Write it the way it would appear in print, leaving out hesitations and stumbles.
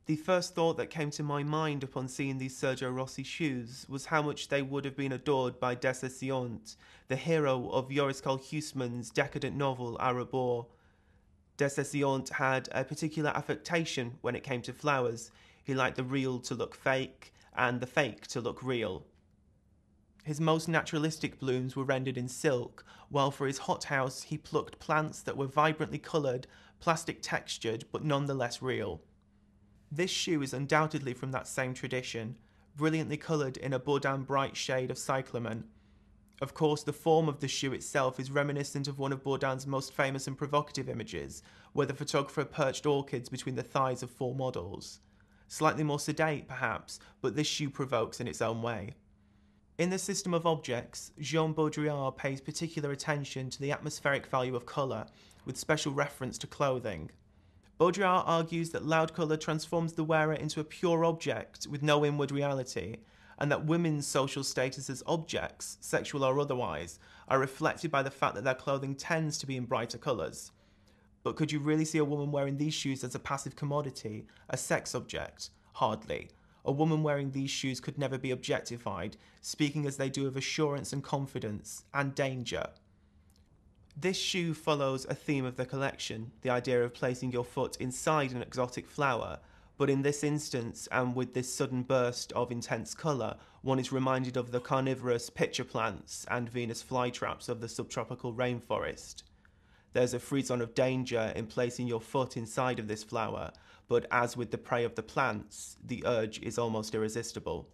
The first thought that came to my mind upon seeing these Sergio Rossi shoes was how much they would have been adored by Des Esseintes, the hero of Joris Karl Huysman's decadent novel A Rebours. Des Esseintes had a particular affectation when it came to flowers. He liked the real to look fake and the fake to look real. His most naturalistic blooms were rendered in silk, while for his hothouse he plucked plants that were vibrantly coloured, plastic textured, but nonetheless real. This shoe is undoubtedly from that same tradition, brilliantly coloured in a Bourdain bright shade of cyclamen. Of course, the form of the shoe itself is reminiscent of one of Bourdain's most famous and provocative images, where the photographer perched orchids between the thighs of four models. Slightly more sedate, perhaps, but this shoe provokes in its own way. In the system of objects, Jean Baudrillard pays particular attention to the atmospheric value of colour, with special reference to clothing. Baudrillard argues that loud colour transforms the wearer into a pure object with no inward reality, and that women's social status as objects, sexual or otherwise, are reflected by the fact that their clothing tends to be in brighter colours. But could you really see a woman wearing these shoes as a passive commodity, a sex object? Hardly. A woman wearing these shoes could never be objectified, speaking as they do of assurance and confidence, and danger. This shoe follows a theme of the collection, the idea of placing your foot inside an exotic flower, but in this instance, and with this sudden burst of intense colour, one is reminded of the carnivorous pitcher plants and Venus flytraps of the subtropical rainforest. There's a frisson of danger in placing your foot inside of this flower, but as with the prey of the plants, the urge is almost irresistible.